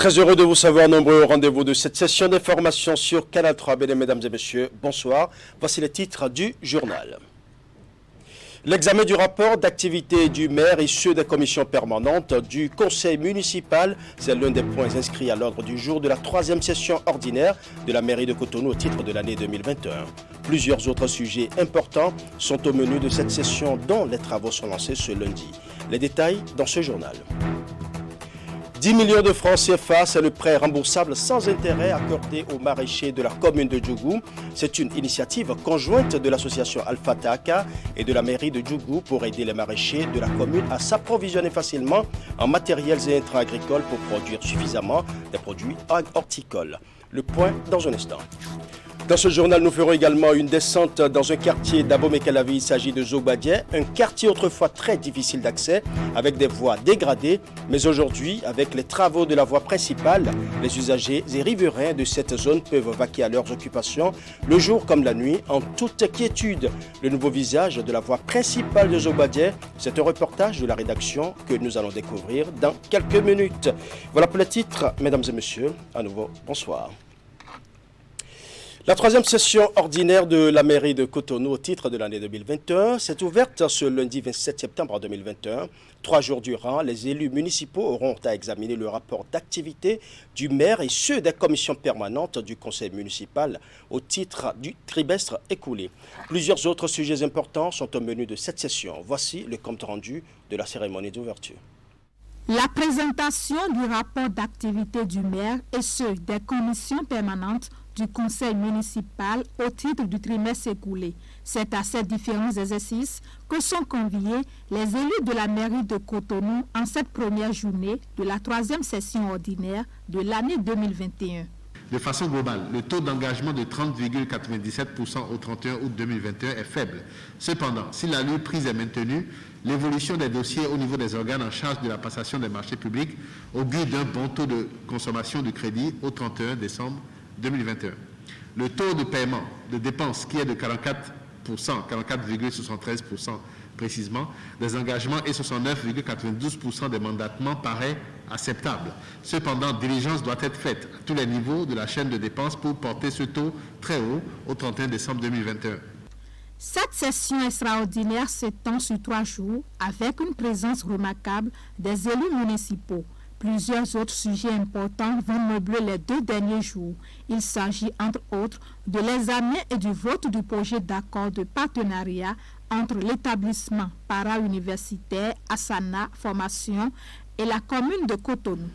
Très heureux de vous savoir nombreux au rendez-vous de cette session d'information sur Canal 3. Mesdames et messieurs, bonsoir. Voici les titres du journal. L'examen du rapport d'activité du maire et ceux des commissions permanentes du conseil municipal, c'est l'un des points inscrits à l'ordre du jour de la 3e session ordinaire de la mairie de Cotonou au titre de l'année 2021. Plusieurs autres sujets importants sont au menu de cette session dont les travaux sont lancés ce lundi. Les détails dans ce journal. 10 millions de francs CFA, c'est le prêt remboursable sans intérêt accordé aux maraîchers de la commune de Djougou. C'est une initiative conjointe de l'association Alpha Taka et de la mairie de Djougou pour aider les maraîchers de la commune à s'approvisionner facilement en matériels et intrants agricoles pour produire suffisamment des produits horticoles. Le point dans un instant. Dans ce journal, nous ferons également une descente dans un quartier d'Abomey-Calavi. Il s'agit de Zobadieh, un quartier autrefois très difficile d'accès avec des voies dégradées. Mais aujourd'hui, avec les travaux de la voie principale, les usagers et riverains de cette zone peuvent vaquer à leurs occupations le jour comme la nuit en toute quiétude. Le nouveau visage de la voie principale de Zobadieh, c'est un reportage de la rédaction que nous allons découvrir dans quelques minutes. Voilà pour les titres, mesdames et messieurs. À nouveau, bonsoir. La 3e session ordinaire de la mairie de Cotonou au titre de l'année 2021 s'est ouverte ce lundi 27 septembre 2021. 3 jours durant, les élus municipaux auront à examiner le rapport d'activité du maire et ceux des commissions permanentes du conseil municipal au titre du trimestre écoulé. Plusieurs autres sujets importants sont au menu de cette session. Voici le compte rendu de la cérémonie d'ouverture. La présentation du rapport d'activité du maire et ceux des commissions permanentes du conseil municipal au titre du trimestre écoulé. C'est à ces différents exercices que sont conviés les élus de la mairie de Cotonou en cette première journée de la 3e session ordinaire de l'année 2021. De façon globale, le taux d'engagement de 30,97% au 31 août 2021 est faible. Cependant, si l'allure prise est maintenue, l'évolution des dossiers au niveau des organes en charge de la passation des marchés publics augure d'un bon taux de consommation de crédit au 31 décembre 2021. Le taux de paiement de dépenses qui est de 44,73% précisément, des engagements et 69,92% des mandatements paraît acceptable. Cependant, diligence doit être faite à tous les niveaux de la chaîne de dépenses pour porter ce taux très haut au 31 décembre 2021. Cette session extraordinaire s'étend sur 3 jours avec une présence remarquable des élus municipaux. Plusieurs autres sujets importants vont meubler les 2 derniers jours. Il s'agit entre autres de l'examen et du vote du projet d'accord de partenariat entre l'établissement para-universitaire Asana Formation et la commune de Cotonou.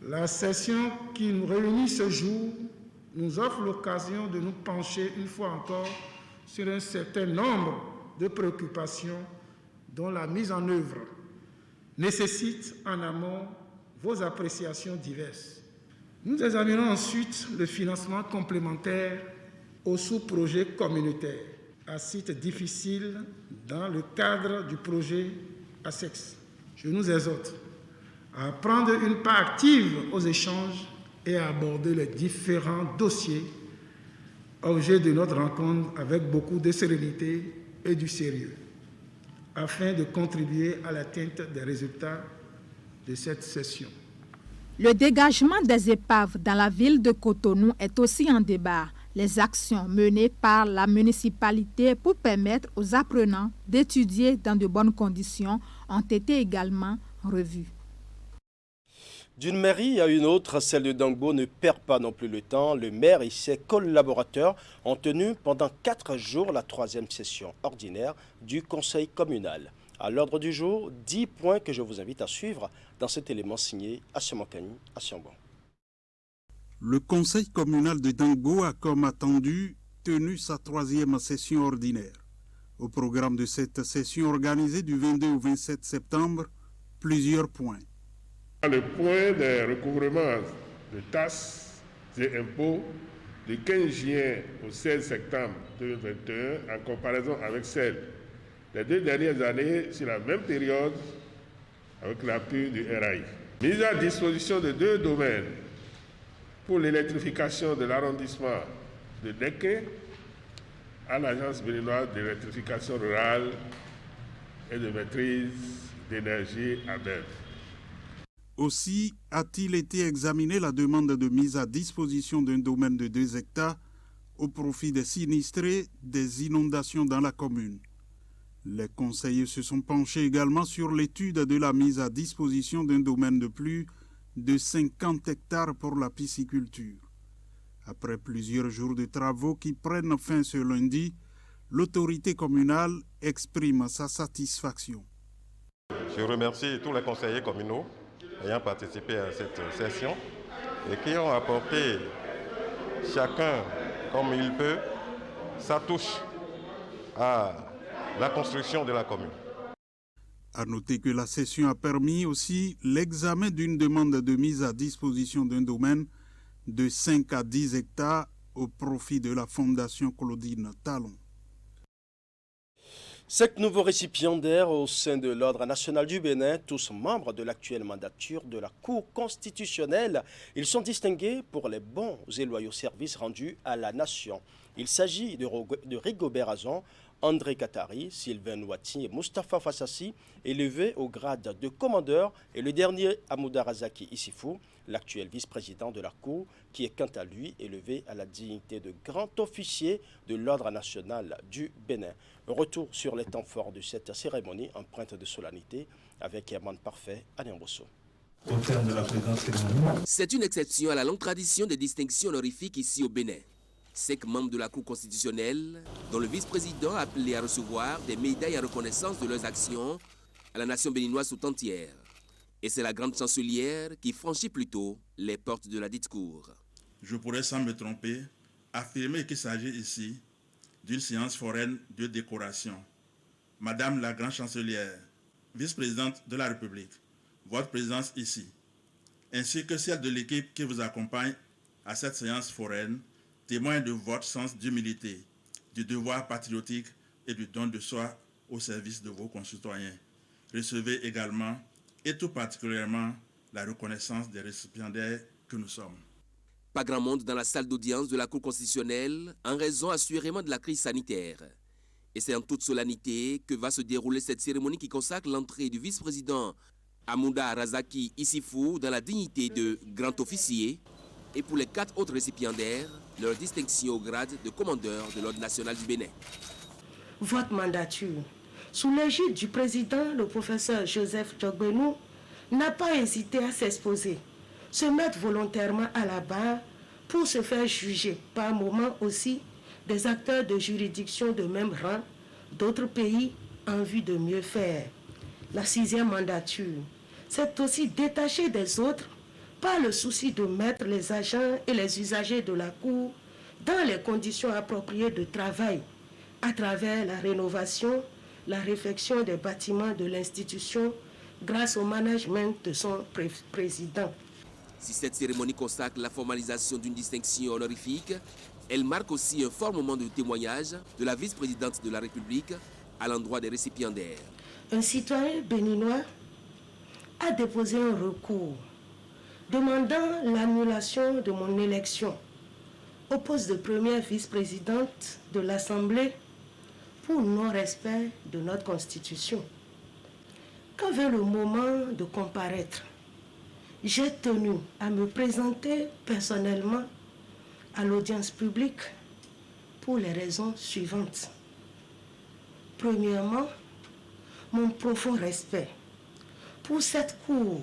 La session qui nous réunit ce jour nous offre l'occasion de nous pencher une fois encore sur un certain nombre de préoccupations dont la mise en œuvre nécessite en amont vos appréciations diverses. Nous examinons ensuite le financement complémentaire aux sous-projets communautaires à site difficile dans le cadre du projet ASEX. Je nous exhorte à prendre une part active aux échanges et à aborder les différents dossiers objet de notre rencontre avec beaucoup de sérénité et du sérieux, afin de contribuer à l'atteinte des résultats de cette session. Le dégagement des épaves dans la ville de Cotonou est aussi en débat. Les actions menées par la municipalité pour permettre aux apprenants d'étudier dans de bonnes conditions ont été également revues. D'une mairie à une autre, celle de Dangbo ne perd pas non plus le temps. Le maire et ses collaborateurs ont tenu pendant 4 jours la 3e session ordinaire du conseil communal. À l'ordre du jour, 10 points que je vous invite à suivre dans cet élément signé Assiamankani Assiambon. Le conseil communal de Dangbo a, comme attendu, tenu sa 3e session ordinaire. Au programme de cette session organisée du 22 au 27 septembre, plusieurs points. Le point des recouvrements de taxes et impôts du 15 juin au 16 septembre 2021 en comparaison avec celle des 2 dernières années sur la même période avec l'appui du RAI. Mise à disposition de 2 domaines pour l'électrification de l'arrondissement de Deke à l'Agence béninoise d'électrification rurale et de maîtrise d'énergie ABEV. Aussi a-t-il été examiné la demande de mise à disposition d'un domaine de 2 hectares au profit des sinistrés des inondations dans la commune. Les conseillers se sont penchés également sur l'étude de la mise à disposition d'un domaine de plus de 50 hectares pour la pisciculture. Après plusieurs jours de travaux qui prennent fin ce lundi, l'autorité communale exprime sa satisfaction. Je remercie tous les conseillers communaux ayant participé à cette session et qui ont apporté chacun comme il peut sa touche à la construction de la commune. À noter que la session a permis aussi l'examen d'une demande de mise à disposition d'un domaine de 5 à 10 hectares au profit de la Fondation Claudine Talon. 5 nouveaux récipiendaires au sein de l'Ordre national du Bénin, tous membres de l'actuelle mandature de la Cour constitutionnelle. Ils sont distingués pour les bons et loyaux services rendus à la nation. Il s'agit de Rigobert Azon, André Katari, Sylvain Nouati et Mustapha Fassassi, élevés au grade de commandeur, et le dernier, Amouda Razaki Issifou, l'actuel vice-président de la Cour, qui est quant à lui élevé à la dignité de grand officier de l'Ordre national du Bénin. Retour sur les temps forts de cette cérémonie empreinte de solennité avec Herman Parfait à Niambosso. Au terme de la présente cérémonie, c'est une exception à la longue tradition des distinctions honorifiques ici au Bénin. 5 membres de la Cour constitutionnelle, dont le vice-président a appelé à recevoir des médailles en reconnaissance de leurs actions à la nation béninoise tout entière. Et c'est la grande chancelière qui franchit plutôt les portes de la dite cour. Je pourrais sans me tromper affirmer qu'il s'agit ici d'une séance foraine de décoration. Madame la grande chancelière, vice-présidente de la République, votre présence ici, ainsi que celle de l'équipe qui vous accompagne à cette séance foraine, témoigne de votre sens d'humilité, du devoir patriotique et du don de soi au service de vos concitoyens. Recevez également, et tout particulièrement, la reconnaissance des récipiendaires que nous sommes. Pas grand monde dans la salle d'audience de la Cour constitutionnelle en raison assurément de la crise sanitaire. Et c'est en toute solennité que va se dérouler cette cérémonie qui consacre l'entrée du vice-président Amouda Razaki Issifou dans la dignité de grand officier, et pour les 4 autres récipiendaires, leur distinction au grade de commandeur de l'Ordre national du Bénin. Votre mandature, sous l'égide du président, le professeur Joseph Djogbenou, n'a pas hésité à s'exposer, se mettre volontairement à la barre pour se faire juger par moment aussi des acteurs de juridiction de même rang d'autres pays en vue de mieux faire. La 6e mandature s'est aussi détachée des autres par le souci de mettre les agents et les usagers de la Cour dans les conditions appropriées de travail à travers la rénovation, la réfection des bâtiments de l'institution grâce au management de son président. Si cette cérémonie consacre la formalisation d'une distinction honorifique, elle marque aussi un fort moment de témoignage de la vice-présidente de la République à l'endroit des récipiendaires. Un citoyen béninois a déposé un recours demandant l'annulation de mon élection au poste de première vice-présidente de l'Assemblée pour non-respect de notre Constitution. Quand vint le moment de comparaître, j'ai tenu à me présenter personnellement à l'audience publique pour les raisons suivantes. Premièrement, mon profond respect pour cette Cour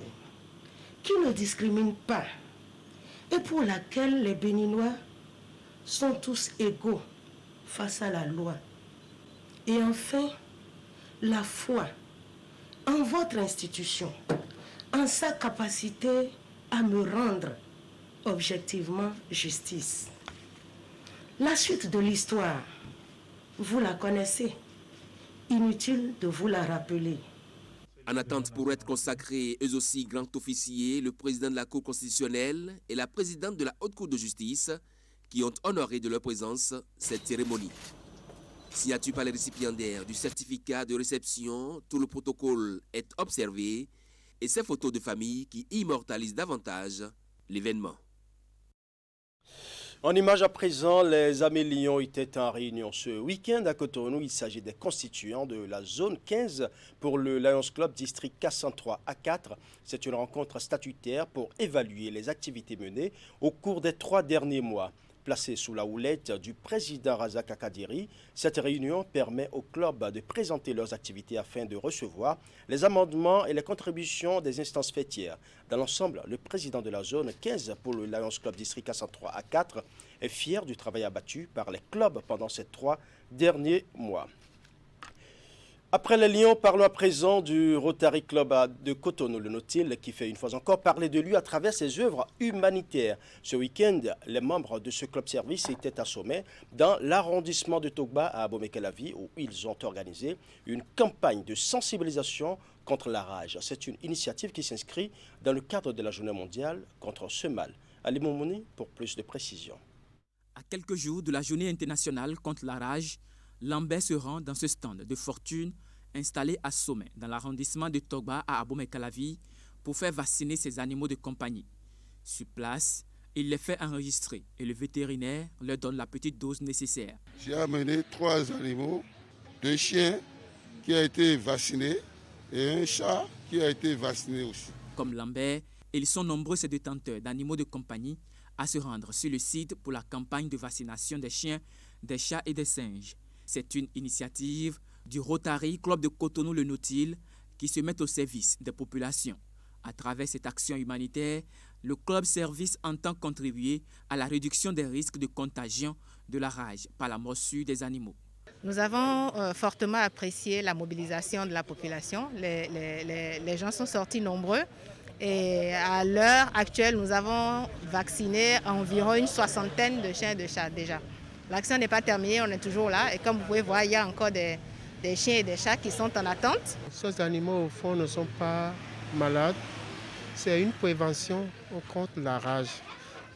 qui ne discrimine pas et pour laquelle les Béninois sont tous égaux face à la loi. Et enfin, la foi en votre institution, en sa capacité à me rendre objectivement justice. La suite de l'histoire, vous la connaissez, inutile de vous la rappeler. En attente pour être consacrés eux aussi grand officiers, le président de la Cour constitutionnelle et la présidente de la Haute Cour de justice qui ont honoré de leur présence cette cérémonie. Signature par les récipiendaires du certificat de réception, tout le protocole est observé et ces photos de famille qui immortalisent davantage l'événement. En image à présent, les Amis Lions étaient en réunion ce week-end à Cotonou. Il s'agit des constituants de la zone 15 pour le Lions Club District K103 A4. C'est une rencontre statutaire pour évaluer les activités menées au cours des 3 derniers mois. Placée sous la houlette du président Razak Akadiri, cette réunion permet au club de présenter leurs activités afin de recevoir les amendements et les contributions des instances fêtières. Dans l'ensemble, le président de la zone 15 pour le Lions Club District K103 A4 est fier du travail abattu par les clubs pendant ces 3 derniers mois. Après les Lions, parlons à présent du Rotary Club de Cotonou, le Nautile, qui fait une fois encore parler de lui à travers ses œuvres humanitaires. Ce week-end, les membres de ce club service étaient assommés dans l'arrondissement de Togba à Abomey-Calavi, où ils ont organisé une campagne de sensibilisation contre la rage. C'est une initiative qui s'inscrit dans le cadre de la Journée mondiale contre ce mal. Ali Moumouni pour plus de précisions. À quelques jours de la Journée internationale contre la rage, Lambert se rend dans ce stand de fortune installé à Sommet, dans l'arrondissement de Togba à Abomey-Calavi, pour faire vacciner ses animaux de compagnie. Sur place, il les fait enregistrer et le vétérinaire leur donne la petite dose nécessaire. J'ai amené 3 animaux, 2 chiens qui ont été vaccinés et un chat qui a été vacciné aussi. Comme Lambert, ils sont nombreux ces détenteurs d'animaux de compagnie à se rendre sur le site pour la campagne de vaccination des chiens, des chats et des singes. C'est une initiative du Rotary Club de Cotonou le Nautile qui se met au service des populations. À travers cette action humanitaire, le club service entend contribuer à la réduction des risques de contagion de la rage par la morsure des animaux. Nous avons fortement apprécié la mobilisation de la population. Les gens sont sortis nombreux et à l'heure actuelle, nous avons vacciné environ une 60aine de chiens et de chats déjà. L'action n'est pas terminée, on est toujours là et comme vous pouvez voir, il y a encore des chiens et des chats qui sont en attente. Ces animaux au fond ne sont pas malades. C'est une prévention contre la rage.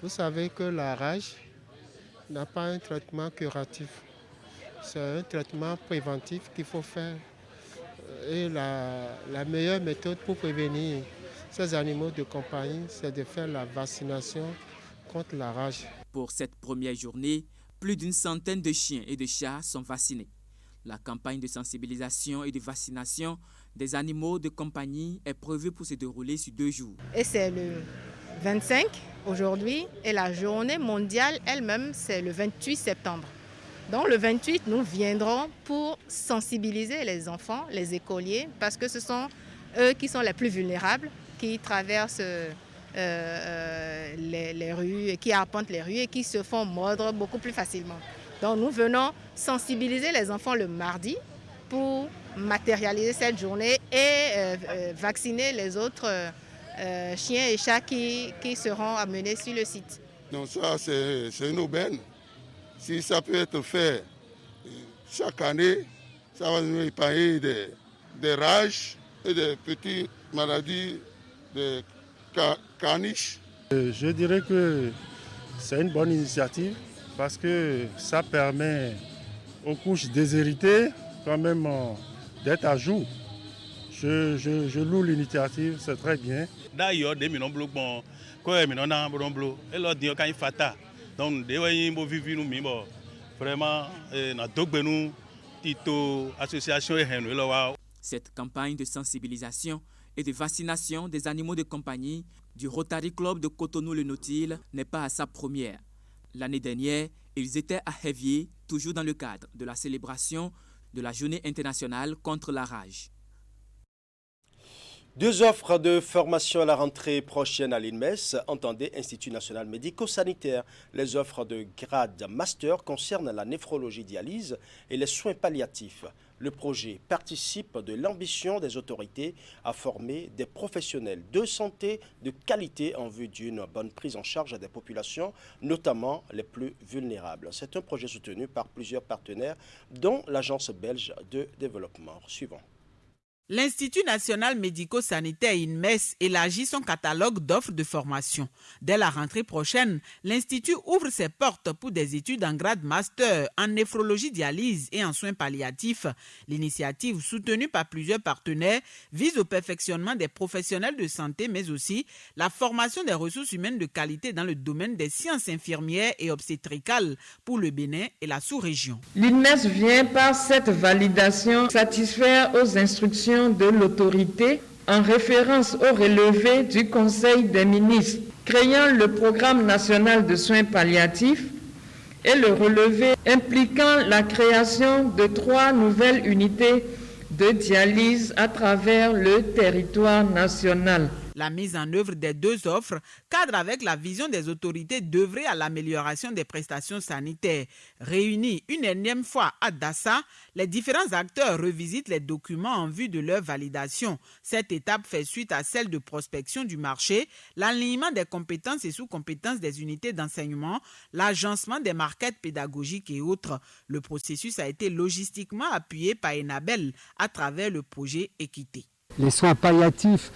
Vous savez que la rage n'a pas un traitement curatif. C'est un traitement préventif qu'il faut faire. Et la meilleure méthode pour prévenir ces animaux de compagnie, c'est de faire la vaccination contre la rage. Pour cette première journée, plus d'une centaine de chiens et de chats sont vaccinés. La campagne de sensibilisation et de vaccination des animaux de compagnie est prévue pour se dérouler sur 2 jours. Et c'est le 25 aujourd'hui et la journée mondiale elle-même, c'est le 28 septembre. Donc le 28, nous viendrons pour sensibiliser les enfants, les écoliers, parce que ce sont eux qui sont les plus vulnérables, qui traversent les rues, et qui arpentent les rues et qui se font mordre beaucoup plus facilement. Donc nous venons sensibiliser les enfants le mardi pour matérialiser cette journée et vacciner les autres chiens et chats qui seront amenés sur le site. Donc ça, c'est une aubaine. Si ça peut être fait chaque année, ça va nous épargner des rages et des petites maladies de caniche. Je dirais que c'est une bonne initiative parce que ça permet aux couches déshéritées quand même d'être à jour. Je loue l'initiative, c'est très bien. D'ailleurs, des minons blocs bon, quoi minons n'a bon bloc, et l'autre dit quand il fata. Donc des voyez nous vivre nous mimo vraiment na dogbenu tito association et henwe. Cette campagne de sensibilisation et de vaccination des animaux de compagnie du Rotary Club de Cotonou le Nautile n'est pas à sa première. L'année dernière, ils étaient à Hevier, toujours dans le cadre de la célébration de la Journée internationale contre la rage. 2 offres de formation à la rentrée prochaine à l'INMES, entendez Institut national médico-sanitaire. Les offres de grade master concernent la néphrologie dialyse et les soins palliatifs. Le projet participe de l'ambition des autorités à former des professionnels de santé de qualité en vue d'une bonne prise en charge des populations, notamment les plus vulnérables. C'est un projet soutenu par plusieurs partenaires, dont l'Agence belge de développement. Suivant. L'Institut national médico-sanitaire INMES élargit son catalogue d'offres de formation. Dès la rentrée prochaine, l'Institut ouvre ses portes pour des études en grade master en néphrologie dialyse et en soins palliatifs. L'initiative, soutenue par plusieurs partenaires, vise au perfectionnement des professionnels de santé, mais aussi la formation des ressources humaines de qualité dans le domaine des sciences infirmières et obstétricales pour le Bénin et la sous-région. L'INMES vient par cette validation satisfaire aux instructions de l'autorité en référence au relevé du Conseil des ministres créant le programme national de soins palliatifs et le relevé impliquant la création de 3 nouvelles unités de dialyse à travers le territoire national. La mise en œuvre des 2 offres cadre avec la vision des autorités d'œuvrer à l'amélioration des prestations sanitaires. Réunis une énième fois à Dassa, les différents acteurs revisitent les documents en vue de leur validation. Cette étape fait suite à celle de prospection du marché, l'alignement des compétences et sous-compétences des unités d'enseignement, l'agencement des maquettes pédagogiques et autres. Le processus a été logistiquement appuyé par Enabel à travers le projet Équité. Les soins palliatifs,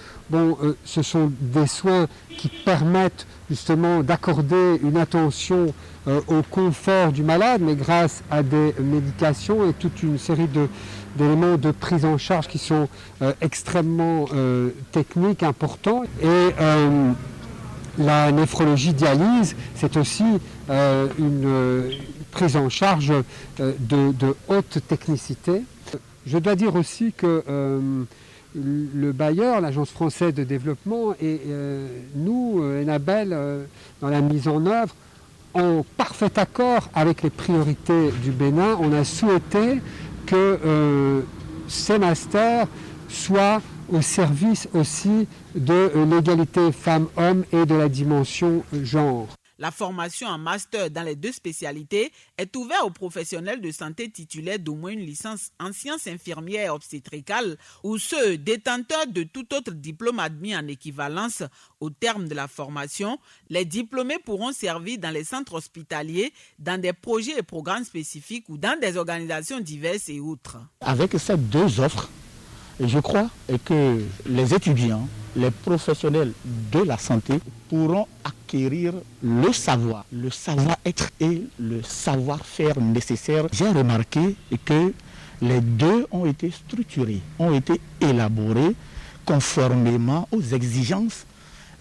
ce sont des soins qui permettent justement d'accorder une attention au confort du malade, mais grâce à des médications et toute une série d'éléments de prise en charge qui sont extrêmement techniques, importants. Et la néphrologie dialyse, c'est aussi une prise en charge de haute technicité. Je dois dire aussi que le bailleur, l'Agence française de développement et nous, Enabel, dans la mise en œuvre, en parfait accord avec les priorités du Bénin, on a souhaité que ces masters soient au service aussi de l'égalité femmes-hommes et de la dimension genre. La formation en master dans les 2 spécialités est ouverte aux professionnels de santé titulaires d'au moins une licence en sciences infirmières obstétricales ou ceux détenteurs de tout autre diplôme admis en équivalence. Au terme de la formation, les diplômés pourront servir dans les centres hospitaliers, dans des projets et programmes spécifiques ou dans des organisations diverses et autres. Avec ces 2 offres, je crois que les étudiants, les professionnels de la santé pourront acquérir le savoir-être et le savoir-faire nécessaire. J'ai remarqué que les 2 ont été structurés, ont été élaborés conformément aux exigences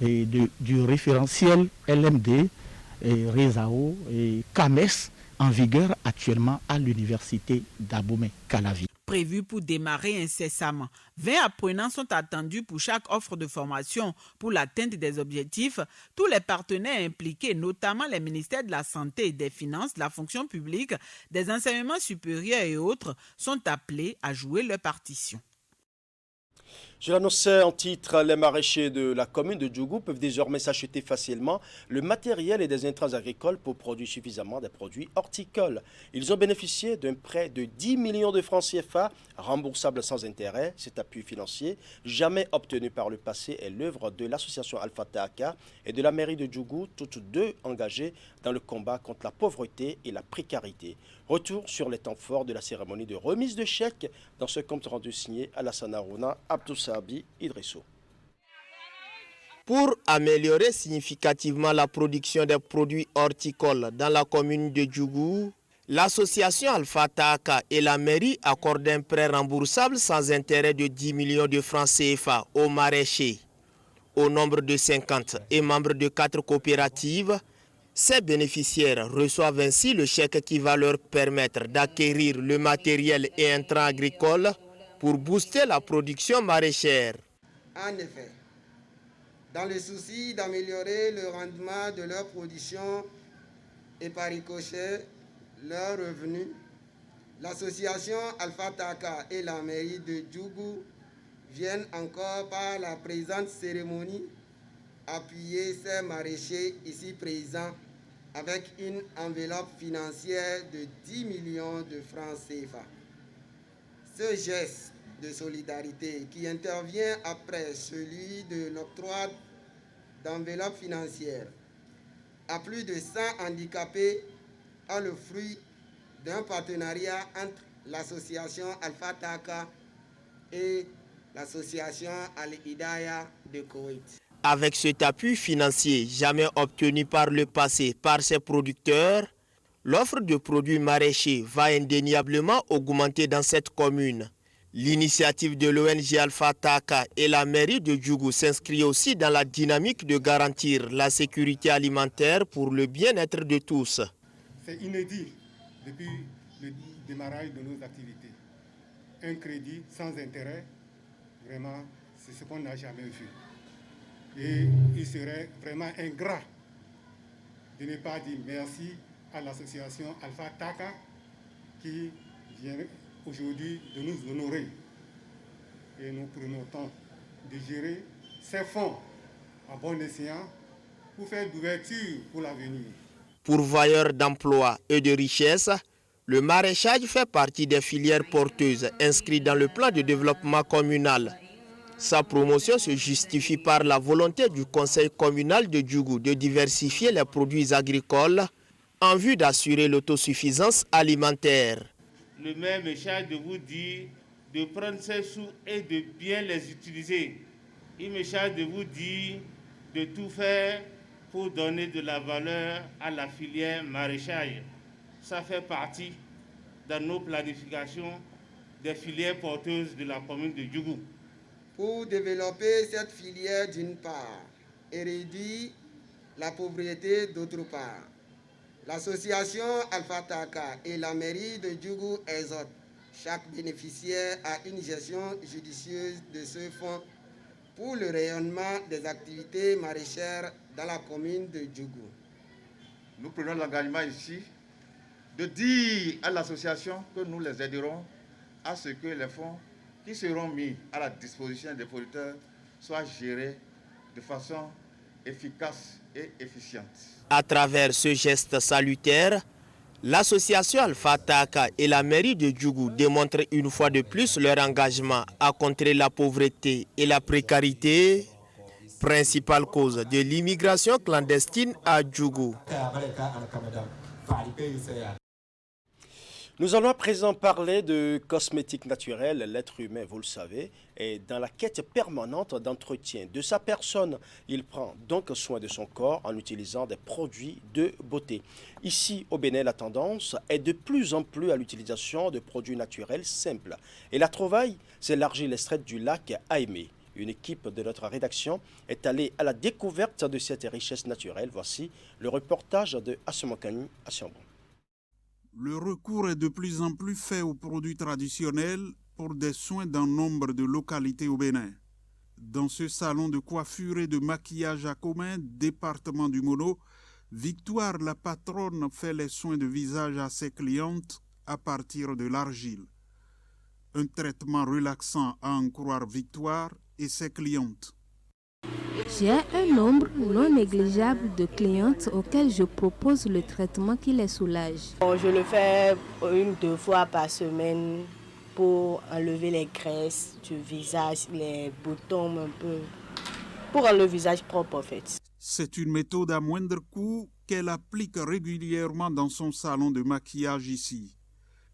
du référentiel LMD, RESAO et CAMES en vigueur actuellement à l'université d'Abomey-Calavi. Prévu pour démarrer incessamment. 20 apprenants sont attendus pour chaque offre de formation. Pour l'atteinte des objectifs, tous les partenaires impliqués, notamment les ministères de la Santé et des Finances, de la fonction publique, des enseignements supérieurs et autres, sont appelés à jouer leur partition. Je l'annonçais en titre, les maraîchers de la commune de Djougou peuvent désormais s'acheter facilement le matériel et des intrants agricoles pour produire suffisamment des produits horticoles. Ils ont bénéficié d'un prêt de 10 millions de francs CFA remboursable sans intérêt. Cet appui financier, jamais obtenu par le passé, est l'œuvre de l'association Alpha Taaka et de la mairie de Djougou, toutes 2 engagées dans le combat contre la pauvreté et la précarité. Retour sur les temps forts de la cérémonie de remise de chèques dans ce compte rendu signé Alassane Harouna, Abdoussabi Idrissou. Pour améliorer significativement la production des produits horticoles dans la commune de Djougou, l'association Alpha Taaka et la mairie accordent un prêt remboursable sans intérêt de 10 millions de francs CFA aux maraîchers. Au nombre de 50 et membres de 4 coopératives, ces bénéficiaires reçoivent ainsi le chèque qui va leur permettre d'acquérir le matériel et intrants agricoles pour booster la production maraîchère. En effet, dans le souci d'améliorer le rendement de leur production et par ricochet leurs revenus, l'association Alpha Taaka et la mairie de Djougou viennent encore par la présente cérémonie appuyer ces maraîchers ici présents avec une enveloppe financière de 10 millions de francs CFA. Ce geste de solidarité qui intervient après celui de l'octroi d'enveloppes financières à plus de 100 handicapés est le fruit d'un partenariat entre l'association Alpha Taaka et l'association Al-Hidaya de Koweït. Avec cet appui financier jamais obtenu par le passé par ses producteurs, l'offre de produits maraîchers va indéniablement augmenter dans cette commune. L'initiative de l'ONG Alpha Taka et la mairie de Djougou s'inscrit aussi dans la dynamique de garantir la sécurité alimentaire pour le bien-être de tous. C'est inédit depuis le démarrage de nos activités. Un crédit sans intérêt, vraiment, c'est ce qu'on n'a jamais vu. Et il serait vraiment ingrat de ne pas dire merci à l'association Alpha Taka qui vient aujourd'hui de nous honorer. Et nous prenons le temps de gérer ces fonds à bon escient pour faire d'ouverture pour l'avenir. Pourvoyeur d'emplois et de richesses, le maraîchage fait partie des filières porteuses inscrites dans le plan de développement communal. Sa promotion se justifie par la volonté du conseil communal de Djougou de diversifier les produits agricoles en vue d'assurer l'autosuffisance alimentaire. Le maire me charge de vous dire de prendre ces sous et de bien les utiliser. Il me charge de vous dire de tout faire pour donner de la valeur à la filière maraîchage. Ça fait partie dans nos planifications des filières porteuses de la commune de Djougou. Pour développer cette filière d'une part et réduire la pauvreté d'autre part, l'association Alpha Taka et la mairie de Djougou exhortent chaque bénéficiaire à une gestion judicieuse de ce fonds pour le rayonnement des activités maraîchères dans la commune de Djougou. Nous prenons l'engagement ici de dire à l'association que nous les aiderons à ce que les fonds qui seront mis à la disposition des producteurs soient gérés de façon efficace et efficiente. À travers ce geste salutaire, l'association Alpha Taka et la mairie de Djougou démontrent une fois de plus leur engagement à contrer la pauvreté et la précarité, principale cause de l'immigration clandestine à Djougou. Nous allons à présent parler de cosmétiques naturels. L'être humain, vous le savez, est dans la quête permanente d'entretien de sa personne. Il prend donc soin de son corps en utilisant des produits de beauté. Ici, au Bénin, la tendance est de plus en plus à l'utilisation de produits naturels simples. Et la trouvaille s'élargit l'extrait du lac Aimé. Une équipe de notre rédaction est allée à la découverte de cette richesse naturelle. Voici le reportage de Asomokani Asiambon. Le recours est de plus en plus fait aux produits traditionnels pour des soins dans nombre de localités au Bénin. Dans ce salon de coiffure et de maquillage à Commun, département du Mono, Victoire, la patronne, fait les soins de visage à ses clientes à partir de l'argile. Un traitement relaxant à en croire Victoire et ses clientes. J'ai un nombre non négligeable de clientes auxquelles je propose le traitement qui les soulage. Je le fais 1-2 fois par semaine pour enlever les graisses du visage, les boutons un peu, pour rendre le visage propre en fait. C'est une méthode à moindre coût qu'elle applique régulièrement dans son salon de maquillage ici,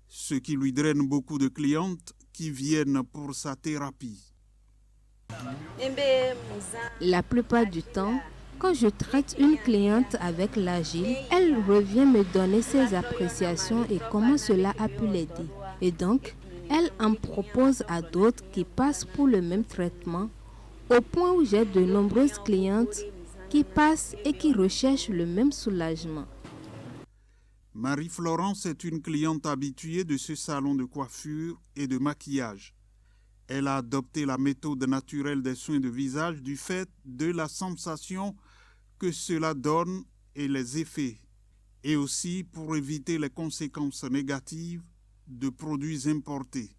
ce qui lui draine beaucoup de clientes qui viennent pour sa thérapie. La plupart du temps, quand je traite une cliente avec l'argile, elle revient me donner ses appréciations et comment cela a pu l'aider. Et donc, elle en propose à d'autres qui passent pour le même traitement, au point où j'ai de nombreuses clientes qui passent et qui recherchent le même soulagement. Marie-Florence est une cliente habituée de ce salon de coiffure et de maquillage. Elle a adopté la méthode naturelle des soins de visage du fait de la sensation que cela donne et les effets, et aussi pour éviter les conséquences négatives de produits importés.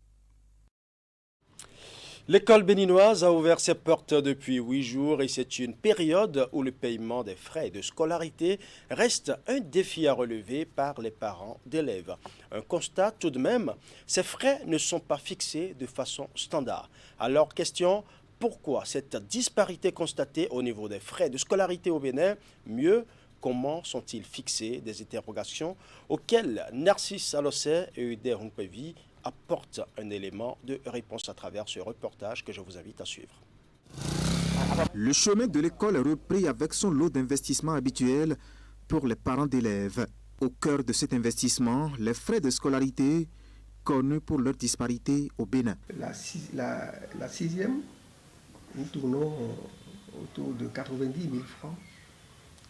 L'école béninoise a ouvert ses portes depuis 8 jours et c'est une période où le paiement des frais de scolarité reste un défi à relever par les parents d'élèves. Un constat tout de même, ces frais ne sont pas fixés de façon standard. Alors question, pourquoi cette disparité constatée au niveau des frais de scolarité au Bénin? Mieux, comment sont-ils fixés? Des interrogations auxquelles Narcisse Alossé et Uder Hunkpevi apporte un élément de réponse à travers ce reportage que je vous invite à suivre. Le chemin de l'école est repris avec son lot d'investissements habituels pour les parents d'élèves. Au cœur de cet investissement, les frais de scolarité connus pour leur disparité au Bénin. La sixième, nous tournons autour de 90 000 francs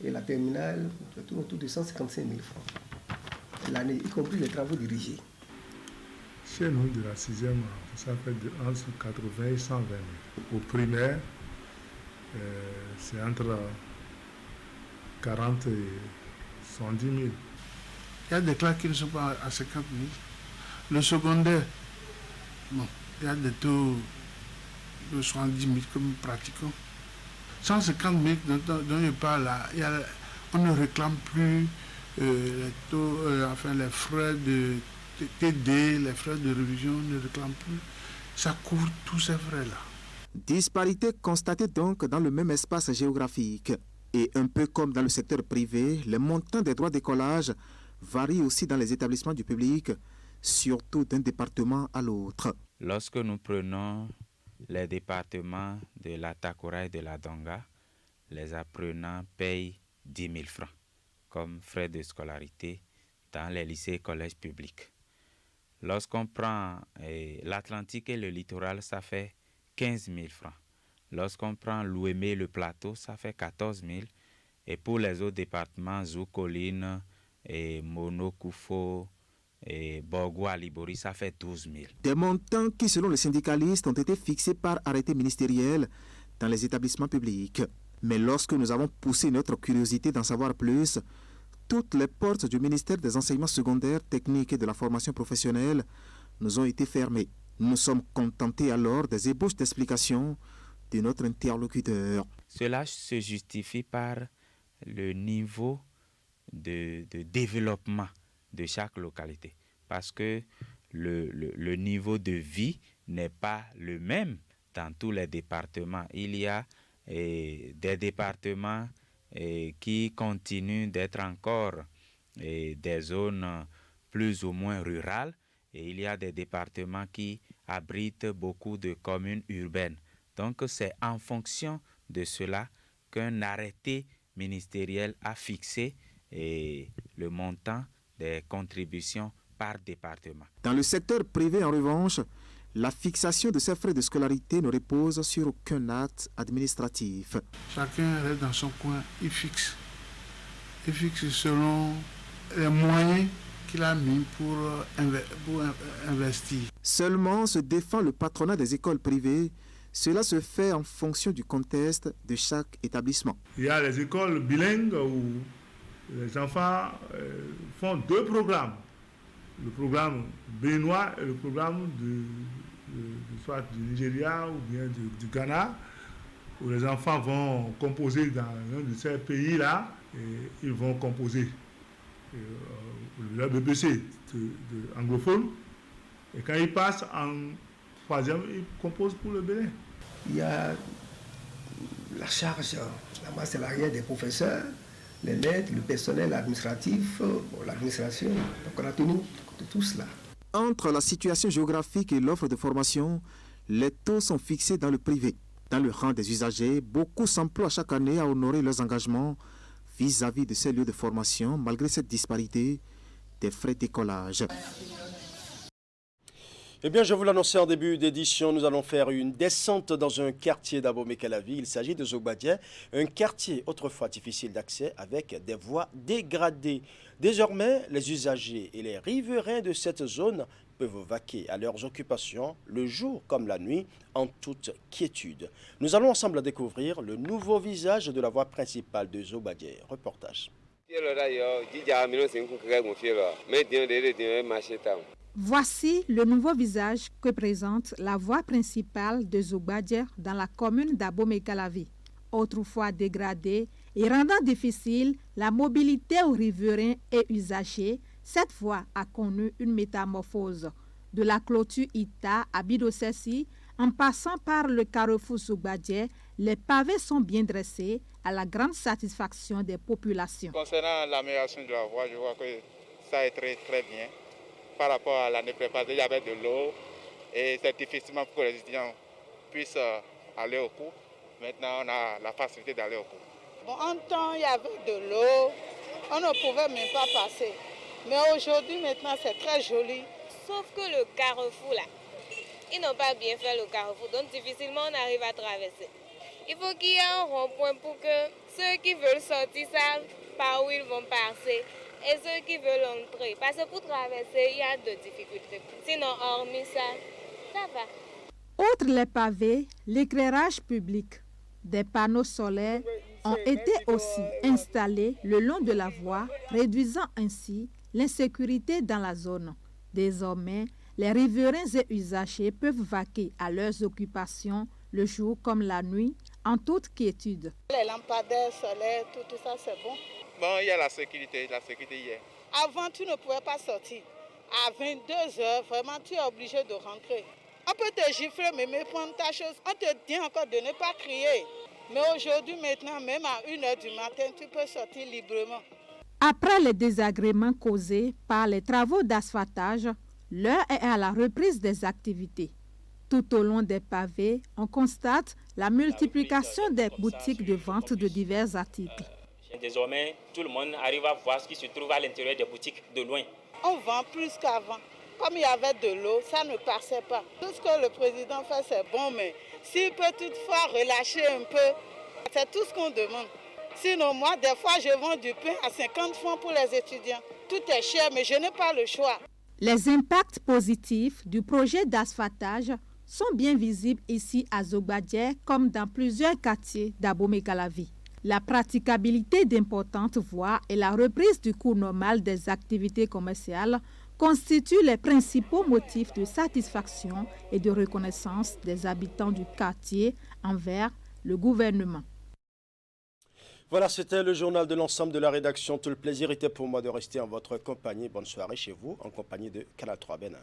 et la terminale, nous tournons autour de 155 000 francs l'année, y compris les travaux dirigés. Chez nous, de la sixième, ça fait de 80 et 120 000. Au primaire, c'est entre 40 et 110 000. Il y a des classes qui ne sont pas à 50 000. Le secondaire, bon, il y a des taux de 70 000 que nous pratiquons. 150 000 dont je parle là, on ne réclame plus les taux, les frais de TD, les frais de révision, on ne réclame plus. Ça couvre tous ces frais-là. Disparité constatée donc dans le même espace géographique. Et un peu comme dans le secteur privé, les montants des droits d'écolage varient aussi dans les établissements du public, surtout d'un département à l'autre. Lorsque nous prenons les départements de la Takora et de la Donga, les apprenants payent 10 000 francs comme frais de scolarité dans les lycées et collèges publics. Lorsqu'on prend l'Atlantique et le littoral, ça fait 15 000 francs. Lorsqu'on prend l'Ouémé et le plateau, ça fait 14 000. Et pour les autres départements, Zoukoline, Mono-Koufo, Borgo-Alibori, ça fait 12 000. Des montants qui, selon les syndicalistes, ont été fixés par arrêté ministériel dans les établissements publics. Mais lorsque nous avons poussé notre curiosité d'en savoir plus, toutes les portes du ministère des enseignements secondaires, techniques et de la formation professionnelle nous ont été fermées. Nous sommes contentés alors des ébauches d'explications de notre interlocuteur. Cela se justifie par le niveau de développement de chaque localité. Parce que le niveau de vie n'est pas le même dans tous les départements. Il y a des départements qui continuent d'être encore des zones plus ou moins rurales. Et il y a des départements qui abritent beaucoup de communes urbaines. Donc c'est en fonction de cela qu'un arrêté ministériel a fixé le montant des contributions par département. Dans le secteur privé, en revanche, la fixation de ces frais de scolarité ne repose sur aucun acte administratif. Chacun reste dans son coin, il fixe. Il fixe selon les moyens qu'il a mis pour investir. Seulement se défend le patronat des écoles privées. Cela se fait en fonction du contexte de chaque établissement. Il y a les écoles bilingues où les enfants font deux programmes. Le programme béninois et le programme soit du Nigeria ou bien du Ghana, où les enfants vont composer dans l'un de ces pays-là et ils vont composer le BBC anglophone. Et quand ils passent en troisième, ils composent pour le Bénin. Il y a la charge, la masse salariale des professeurs, les lettres, le personnel administratif, l'administration. Donc on a tenu de tout cela. Entre la situation géographique et l'offre de formation, les taux sont fixés dans le privé. Dans le rang des usagers, beaucoup s'emploient chaque année à honorer leurs engagements vis-à-vis de ces lieux de formation, malgré cette disparité des frais d'écolage. Eh bien, je vous l'annonçais en début d'édition, nous allons faire une descente dans un quartier d'Abomey-Calavi. Il s'agit de Zogbadia, un quartier autrefois difficile d'accès avec des voies dégradées. Désormais, les usagers et les riverains de cette zone peuvent vaquer à leurs occupations le jour comme la nuit en toute quiétude. Nous allons ensemble découvrir le nouveau visage de la voie principale de Zogbadia. Reportage. Voici le nouveau visage que présente la voie principale de Zogbadia dans la commune d'Abomey-Calavi. Autrefois dégradée et rendant difficile la mobilité aux riverains et usagers, cette voie a connu une métamorphose. De la clôture Ita à Bidosessi, en passant par le carrefour Zogbadia, les pavés sont bien dressés à la grande satisfaction des populations. Concernant l'amélioration de la voie, je vois que ça est très bien. par rapport à l'année précédente, il y avait de l'eau et c'est difficilement pour que les étudiants puissent aller au cours. Maintenant, on a la facilité d'aller au cours. Bon, en temps, il y avait de l'eau, on ne pouvait même pas passer. Mais aujourd'hui, maintenant, c'est très joli. Sauf que le carrefour, là, ils n'ont pas bien fait le carrefour, donc difficilement on arrive à traverser. Il faut qu'il y ait un rond-point pour que ceux qui veulent sortir savent par où ils vont passer et ceux qui veulent entrer. Parce que pour traverser, il y a de difficultés. Sinon, hormis ça, ça va. Outre les pavés, l'éclairage public, des panneaux solaires ont été aussi installés le long de la voie, réduisant ainsi l'insécurité dans la zone. Désormais, les riverains et usagers peuvent vaquer à leurs occupations le jour comme la nuit, en toute quiétude. Les lampadaires solaires, tout ça, c'est bon. Bon, il y a la sécurité hier. Avant, tu ne pouvais pas sortir. À 22h, vraiment, tu es obligé de rentrer. On peut te gifler, mais prendre ta chose. On te dit encore de ne pas crier. Mais aujourd'hui, maintenant, même à 1h du matin, tu peux sortir librement. Après les désagréments causés par les travaux d'asphaltage, l'heure est à la reprise des activités. Tout au long des pavés, on constate la multiplication des boutiques de vente de divers articles. Désormais, tout le monde arrive à voir ce qui se trouve à l'intérieur des boutiques de loin. On vend plus qu'avant. Comme il y avait de l'eau, ça ne passait pas. Tout ce que le président fait, c'est bon, mais s'il peut toutefois relâcher un peu, c'est tout ce qu'on demande. Sinon, moi, des fois, je vends du pain à 50 francs pour les étudiants. Tout est cher, mais je n'ai pas le choix. Les impacts positifs du projet d'asphaltage sont bien visibles ici à Zogbadjer comme dans plusieurs quartiers d'Abomey-Calavi. La praticabilité d'importantes voies et la reprise du cours normal des activités commerciales constituent les principaux motifs de satisfaction et de reconnaissance des habitants du quartier envers le gouvernement. Voilà, c'était le journal de l'ensemble de la rédaction. Tout le plaisir était pour moi de rester en votre compagnie. Bonne soirée chez vous, en compagnie de Canal 3 Bénin.